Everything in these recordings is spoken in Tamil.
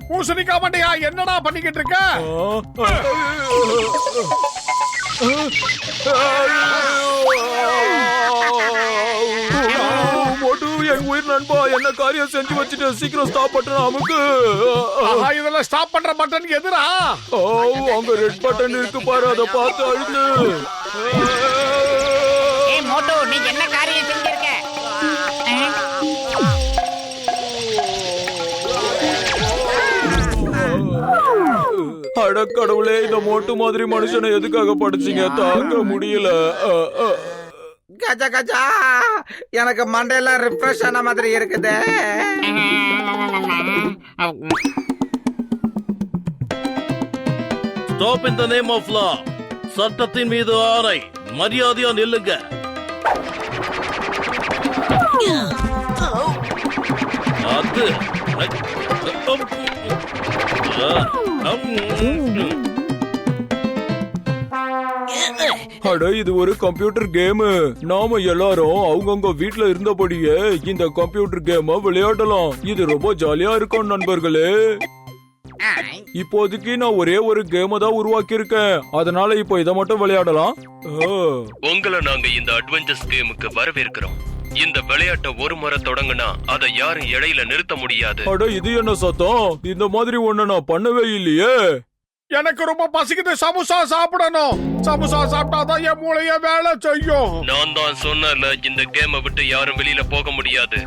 பூசணிக்கா மண்டையா, என்னடா பண்ணிக்கிட்டு இருக்க? மோட்டு, என் உயிர் நண்பா, என்ன காரியம் செஞ்சு வச்சுட்டு சீக்கிரம் ஸ்டாப் பட்டன் அமுக்கு. இதெல்லாம் ஸ்டாப் பண்ற பட்டன் எதுரா? அங்க ரெட் பட்டன் இருக்கு பாரு, அதை பார்த்து அழுது. மோட்டு, நீ என்ன காரியம் செஞ்சிருக்க? அடக்கடவுளே, இந்த மோட்டு மாதிரி மனுஷனை எதுக்காக படிச்சீங்க? தாங்க முடியல. கஜா கஜா, எனக்கு மண்டையெல்லாம் ரிஃப்ரெஷ் ஆன மாதிரி இருக்குது. Stop in the name of law. சட்டத்தின் மீது ஆணை, மரியாதையா நில்லுங்க. அது அட, இது ஒரு கம்ப்யூட்டர் கேம். நாம எல்லாரும் அவங்கவுங்க வீட்ல இருந்தபடியே இந்த கம்ப்யூட்டர் கேம விளையாடலாம். இது ரொம்ப ஜாலியா இருக்கும் நண்பர்களே. இப்போதைக்கு நான் ஒரே ஒரு கேம தான் உருவாக்கி இருக்கேன், அதனால இப்போ இதை மட்டும் விளையாடலாம். உங்களை நாங்க இந்த அட்வென்ச்சர்ஸ் கேமுக்கு வரவேற்கிறோம். இந்த விளையாட்டை ஒரு முறை தொடங்குனா அதை யாரும் இடையில நிறுத்த முடியாது. அட, இது என்ன சத்தம்? இந்த மாதிரி ஒண்ணு நான் பண்ணவே இல்லையே. எனக்கு ரொம்ப பசிக்குது, சமோசா சாப்பிடணும். சமோசா சாப்பிட்டாதான் என் மூளைய வேலை செய்யும். நான் தான் சொன்னல, இந்த கேமை விட்டு யாரும் வெளியில போக முடியாது.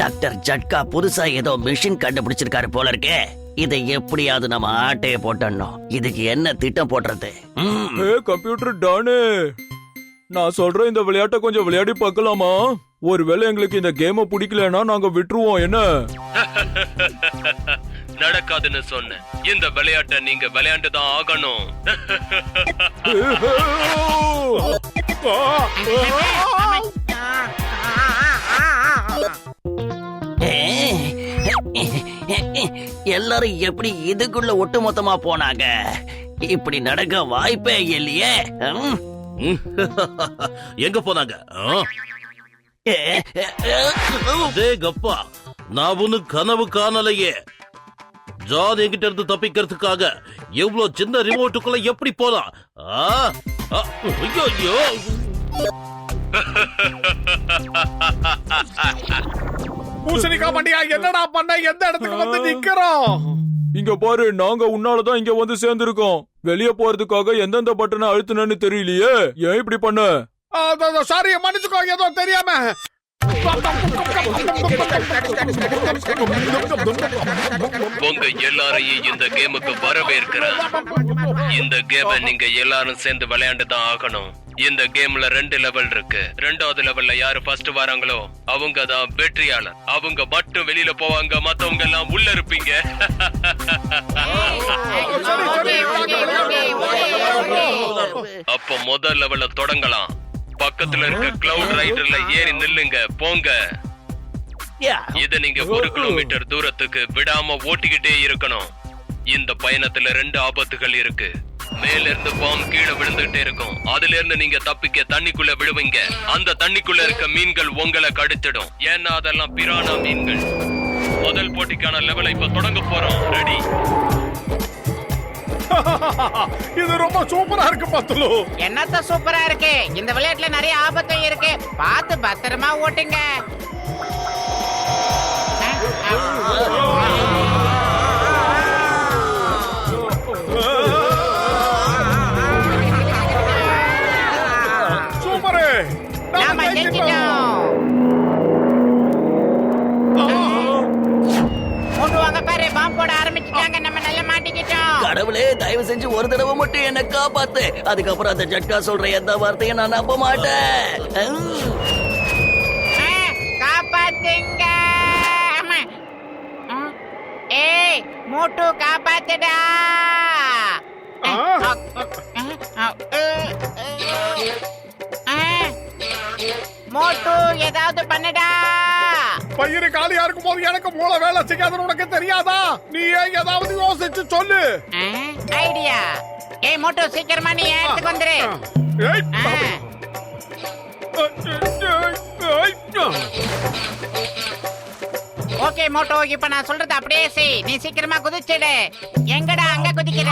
டாக்டர் ஜட்கா புதுசா ஏதோ மிஷின் கண்டுபிடிச்சிருக்காரு போல இருக்கே. இதை எப்படியாவது நம்ம ஆட்டைய போட்டோம். இதுக்கு என்ன திட்டம் போடுறது? கம்ப்யூட்டர் டானு, நான் சொல்றேன், இந்த விளையாட்டை கொஞ்சம் விளையாடி பார்க்கலாமா? ஒருவேளை எங்களுக்கு இந்த கேம பிடிக்கலன்னா நாங்க விட்டுருவோம். என்ன? நடக்காதுன்னு சொன்னேன். இந்த விளையாட்டை நீங்க விளையாண்டுதான் ஆகணும். எல்லாரும் எப்படி இதுக்குள்ள ஒட்டுமொத்தமா போனாங்க? இப்படி நடக்க வாய்ப்பே இல்லையே. எங்க போனாங்க? கப்பா, நான் ஒண்ணு கனவு காணலையே. ஜான் என்கிட்ட இருந்து தப்பிக்கிறதுக்காக எவ்வளவு சின்ன ரிமோட்டுக்குள்ள எப்படி போலாம்? பூசணிக்கா மண்டையா, என்னடா பண்ண? எந்த இடத்துக்கு வந்து நிக்கிறோம்? இங்க பாரு, நாங்க உன்னாலதான் இங்க வந்து சேர்ந்திருக்கோம். வெளியே போறதுக்காக எந்தெந்த பட்டனை அழுத்தினு தெரியலையே. ஏன் இப்படி பண்ண? சாரி, மன்னிச்சுக்கோ, ஏதோ தெரியாம. உங்க எல்லாரையும் இந்த கேமுக்கு வரவேற்கிறேன். இந்த கேமை நீங்க எல்லாரும் சேர்ந்து விளையாண்டுதான் ஆகணும். இந்த கேம்ல 2 லெவல் இருக்கு. 2வது லெவல்ல யாரு ஃபர்ஸ்ட் வராங்களோ அவங்க தான் வெற்றியாளர். அவங்க மட்டும் வெளியில போவாங்க, மத்தவங்க எல்லாம் உள்ள இருப்பீங்க. அப்போ முதல் லெவல்ல தொடங்கலாம். பக்கத்துல இருக்க கிளவுட் ரைடர்ல ஏறி நில்லுங்க, போங்க. இத நீங்க 1 கிலோமீட்டர் தூரத்துக்கு விடாம ஓட்டிக்கிட்டே இருக்கணும். இந்த பயணத்துல 2 ஆபத்துகள் இருக்கு. மேல இருந்து பாம்பு கீழே விழுந்துகிட்டே இருக்கும். அதுல இருந்து நீங்க தப்பிக்க தண்ணிக்குள்ள விழுவீங்க. அந்த தண்ணிக்குள்ள இருக்க மீன்கள் உங்களை கடிச்சிடும். ஏன்னா அதெல்லாம் பிரானா மீன்கள். முதல் போட்டிக்கான லெவலை இப்ப தொடங்க போறோம். ரெடி? இது ரொம்ப சூப்பரா இருக்கு பத்துலு. என்னத்த சூப்பரா இருக்கு? இந்த விளையாட்டுல நிறைய ஆபத்து இருக்கு. பார்த்து பத்திரமா ஓட்டுங்க. சூப்பர், நாம ஜெயிச்சிட்டோம். ஓடுவாங்க பாரு, பாம்பு போட ஆரம்பிச்சிட்டாங்க. நம்ம நல்லா மாட்டிக்கிட்டோம். கடவுளே, தயவு செஞ்சு ஒரு தடவை மட்டும் என்ன காப்பாத்து. அதுக்கப்புறம் அந்த ஜட்கா சொல்ற எந்த வார்த்தையும் நான் நம்ப மாட்டேன். காப்பாத்துங்க. ஏய் மோட்டு, காப்பாத்துடா. மோட்டு, ஏதாவது பண்ணுடா. பயிறு காலியா இருக்கும் போது எனக்கு மூளை வேலை செய்யாதுன்னு உனக்கு தெரியாதா? நீ ஏதாவது யோசிச்சு சொல்லு. ஐடியா. ஏய் மோட்டோ சீக்கிரமா நீ இடத்துக்கு வந்துரு. ஏய், ஆ. ஓகே மோட்டோ, இப்ப நான் சொல்றது அப்படியே செய். நீ சீக்கிரமா குதிச்சிடு. எங்கடா அங்க குதிக்கிற?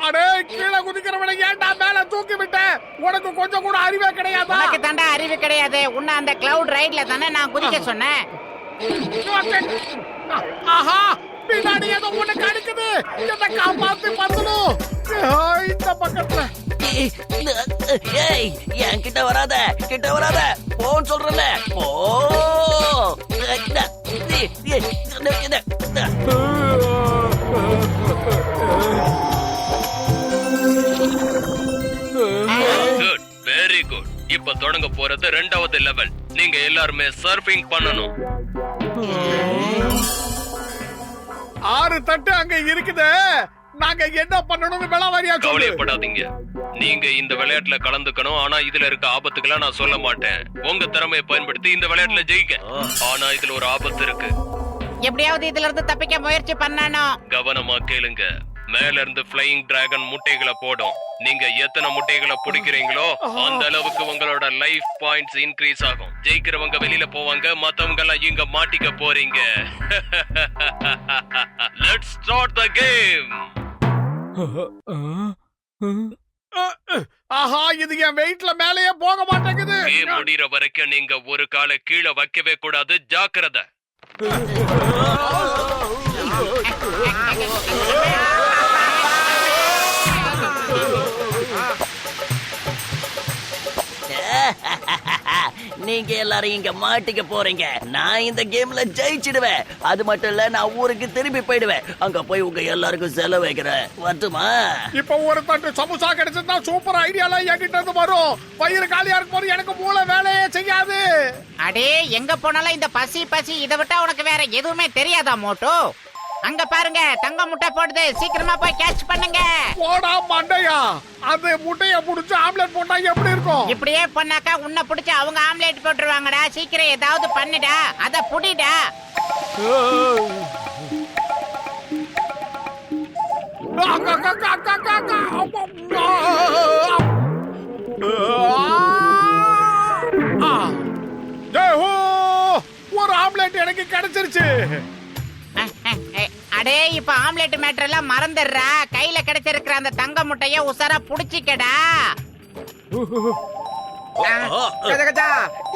அடே, கீழே குதிக்கிறவனை ஏன்டா மேல தூக்கி விட்ட? உனக்கு கொஞ்சம் கூட அறிவே கிடையாதா? உனக்கு தாண்டா அறிவு கிடையாது. உன்ன அந்த கிளவுட் ரைட்ல தானே நான் குதிக்க சொன்னேன். ஆஹா, பின்னாடி ஏதோ ஒண்ணு கடிக்குது. இதை காப்பாத்தி பத்தணும். இந்த பக்கத்துல ஏய், என்கிட்ட வராத, கிட்ட வராத, போன்னு சொல்றல, போ. Good, very good. இப்ப தொடங்க போறது 2வது லெவல். நீங்க எல்லாருமே சர்ஃபிங் பண்ணணும். 6 தட்டு அங்க இருக்குது. நாங்க என்ன பண்ணணும்னு விளாவாரியா சொல்லு. கவலைப்படாதீங்க. நீங்க இந்த விளையாட்டுல கலந்துக்கணும். ஆனா இதுல இருக்க ஆபத்துக்களை நான் சொல்ல மாட்டேன். உங்க திறமையை பயன்படுத்தி இந்த விளையாட்டுல ஜெயிக்க. ஆனா இதுல ஒரு ஆபத்து இருக்கு. எப்படியாவது இதுல இருந்து தப்பிக்க முயற்சி பண்ணணும். கவனமா கேளுங்க. மேல இருந்து ஃப்ளையிங் டிராகன் முட்டைகளை போடும். நீங்க எத்தனை முட்டைகளை பிடிக்கிறீங்களோ அந்த அளவுக்கு உங்களோட லைஃப் பாயிண்ட்ஸ் இன்க்ரீஸ் ஆகும். ஜெயிக்கிறவங்க வெளியில போவாங்க, மத்தவங்க எல்லாம் இங்க மாட்டிக்க போறீங்க. Let's start the game. ஆஹா, இது என் வெயிட்ல மேலேயே போக மாட்டேங்குது. கேம் முடிகிற வரைக்கும் நீங்க ஒரு காலை கீழே வைக்கவே கூடாது. ஜாக்கிரதை. நீங்க எல்லாரும் இங்க மாட்டிக்க போறீங்க. நான் இந்த கேம்ல ஜெயிச்சிடுவேன். அது மட்டும் இல்ல, நான் ஊருக்கு திரும்பி போயிடுவேன். அங்க போய் உங்க எல்லாருக்கும் செலவு வைக்கிறேன். வரட்டுமா? இப்ப ஒரு தட்டு சமோசா கிடைச்சா சூப்பர் ஐடியால என்கிட்ட இருந்து வரும். வயிறு காலியா இருக்கும் போது எனக்கு மூளை வேலையே செய்யாது. அடே, எங்க போனாலும் இந்த பசி பசி இதை விட்டா உனக்கு வேற எதுவுமே தெரியாதா மோட்டோ? அங்க பாருங்க, தங்க முட்டை போடுது. சீக்கிரமா போய் கேட்ச் பண்ணுங்க. போடா மண்டையா, அது முட்டைய புடிச்சு ஆம்லெட் போட்டா எப்படி இருக்கும்? இப்படியே பண்ணாக்கா உன்னை பிடிச்சு அவங்க ஆம்லேட் போட்டுருவாங்கடா. சீக்கிரம் ஏதாவது பண்ணுடா, அத புடிடா. ஒரு ஆம்லெட் எனக்கு கிடைச்சிருச்சு. அடே, இப்ப ஆம்லெட் மேட்டர் எல்லாம் மறந்துடுறா. கையில கிடைச்சிருக்கிற அந்த தங்க முட்டைய உசாரா புடிச்சிக்கடா. கஜா கஜா,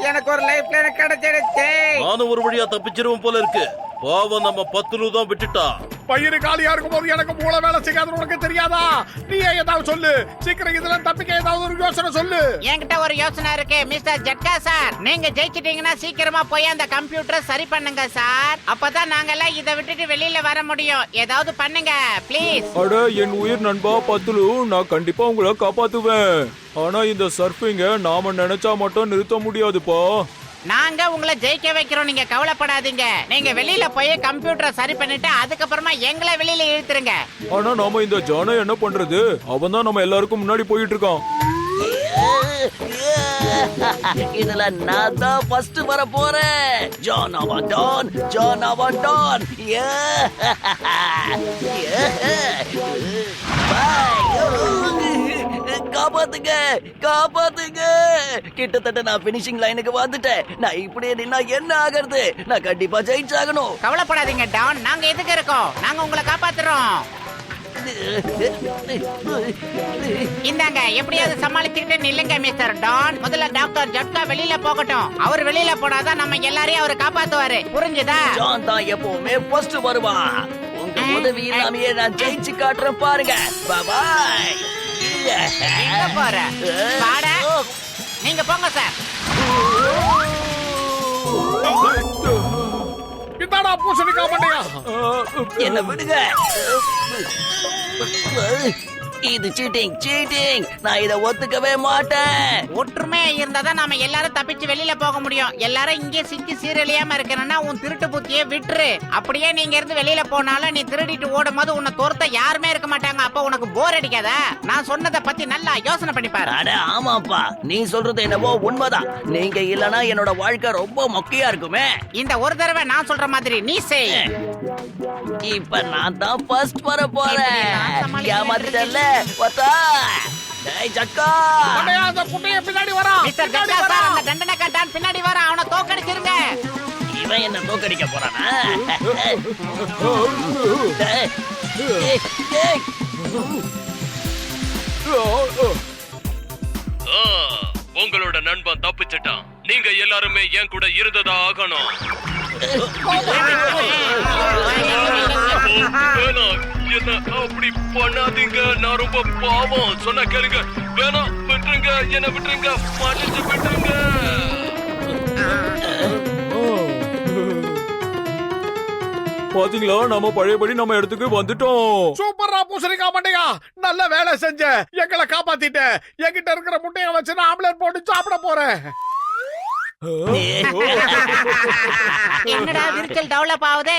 எனக்கு ஒரு லைஃப் லைன் கிடைச்சிருச்சு. நானும் ஒரு வழியா தப்பிச்சிருவோம் போல இருக்கு. பாவம், நம்ம 10 தான் விட்டுட்டா. பயிறு காலியா இருக்கும் போது எனக்கு மூளை வேலை செய்யாதுன்னு உனக்கு தெரியாதா? நீயே ஏதாவது சொல்லு. சீக்கிரம் இதுல தப்பிக்க ஏதாவது ஒரு யோசனை சொல்லு. என்கிட்ட ஒரு யோசனை இருக்கு மிஸ்டர் ஜட்கா சார். நீங்க ஜெயிச்சிட்டீங்கன்னா சீக்கிரமா போய் அந்த கம்ப்யூட்டரை சரி பண்ணுங்க சார். அப்பதான் நாங்க எல்லாம் இதை விட்டுட்டு வெளியில வர முடியும். ஏதாவது பண்ணுங்க ப்ளீஸ். அட, என் உயிர் நண்பா பத்துலு, நான் கண்டிப்பா உங்களை காப்பாத்துவேன். ஆனா இந்த சர்ஃபிங்க நாம நினைச்சா மட்டும் நிறுத்த முடியாதுப்பா. நாங்க உங்களை ஜெயிக்க வைக்கிறோம், நீங்க கவலைப்படாதீங்க. நீங்க வெளியில போய் கம்ப்யூட்டரை சரி பண்ணிட்டு அதுக்கப்புறமா எங்களை வெளியில இழுத்துருங்க. ஆனா நாம இந்த ஜானை என்ன பண்றது? அவன் தான் நம்ம எல்லாருக்கும் முன்னாடி போயிட்டு இருக்கான். இதுல நான் தான் ஃபர்ஸ்ட் வர போறேன். ஜான் அவன் டான், ஜான் அவன் டான். காப்பாத்துங்க, காப்பாத்துங்க. கிட்டத்தட்ட நான் பினிஷிங் லைனுக்கு வந்துட்டேன். நான் இப்படியே நின்னா என்ன ஆகிறது? நான் கண்டிப்பா ஜெயிச்சாகணும். கவலைப்படாதீங்க டான், நாங்க எதுக்கு இருக்கோம்? நாங்க உங்களை காப்பாத்துறோம். இந்தாங்க, எப்படியாவது சமாளிச்சுக்கிட்டு நில்லுங்க மிஸ்டர் டான். முதல்ல டாக்டர் ஜட்கா வெளியில போகட்டும். அவர் வெளியில போனாதான் நம்ம எல்லாரையும் அவர் காப்பாத்துவாரு. புரிஞ்சுதா? ஜான் தான் எப்பவுமே ஃபர்ஸ்ட் வருவான். உங்க உதவி இல்லாமயே நான் ஜெயிச்சு காட்டுறேன் பாருங்க. பாய். எங்க போற? வாடா. நீங்க போங்க சார். இதாடா பூசணிக்கா மண்டையா. என்ன விடுங்க. இது சீட்டிங், சீட்டிங். நான் இத ஒத்துக்கவே மாட்டேன். ஒற்றுமையா இருந்தாதான் நாம எல்லாரும் தப்பிச்சு வெளியில போக முடியும். எல்லாரும் இங்கே சிக்கி சீரழியாம இருக்கணும்னா உன் திருட்டு புத்தியை விட்டுரு. அப்படியே நீங்க இருந்து வெளியில போனாலும் நீ திருடிட்டு ஓடும் போது உன்னை தோர்த்த யாருமே இருக்க மாட்டாங்க. அப்ப உனக்கு போர் அடிக்காதா? நான் சொன்னதை பத்தி நல்லா யோசனை பண்ணி பாரு. அட ஆமாப்பா, நீ சொல்றது என்னவோ உண்மைதான். நீங்க இல்லனா என்னோட வாழ்க்கை ரொம்ப மொக்கையா இருக்குமே. இந்த ஒரு தடவை நான் சொல்ற மாதிரி நீ செய். இப்ப நான் தான் ஃபர்ஸ்ட் வர போறேன். ஏமாத்திட்டல. பார்த்தா டேய் ஜட்கா மண்டையா, அந்த குட்டைய பின்னாடி வரான். மிஸ்டர் பின்னாடி ஜட்கா சார், வரான். அந்த தண்டனை கட்டான் பின்னாடி வர அவனை தோக்கடிச்சிருங்க. இவன் என்ன தோக்கடிக்க போறானா டேய், டேய். உங்களோட நண்பன் தப்பிச்சிட்டான். நீங்க எல்லாருமே என் கூட இருந்ததா ஆகணும். வேணாம், என்ன அப்படி பண்ணாதீங்க. நான் ரொம்ப பாவம். சொன்னா கேளுங்க. வேணாம், விட்டுருங்க, என்ன விட்டுருங்க, மன்னிச்சு விட்டுருங்க. பாத்தீங்களா, நம்ம பழையபடி நம்ம இடத்துக்கு வந்துட்டோம். சூப்பரா பூசணிக்காய் மண்டையா, நல்ல வேலை செஞ்ச. எங்களை காப்பாத்திட்ட. என்கிட்ட இருக்கிற முட்டைய வச்சு நான் ஆம்லெட் போட்டு சாப்பிட போறேன். என்னடா விரிச்சல் டெவலப் ஆகுது?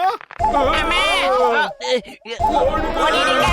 ஆ? அம்மே. ஓடிடுங்க.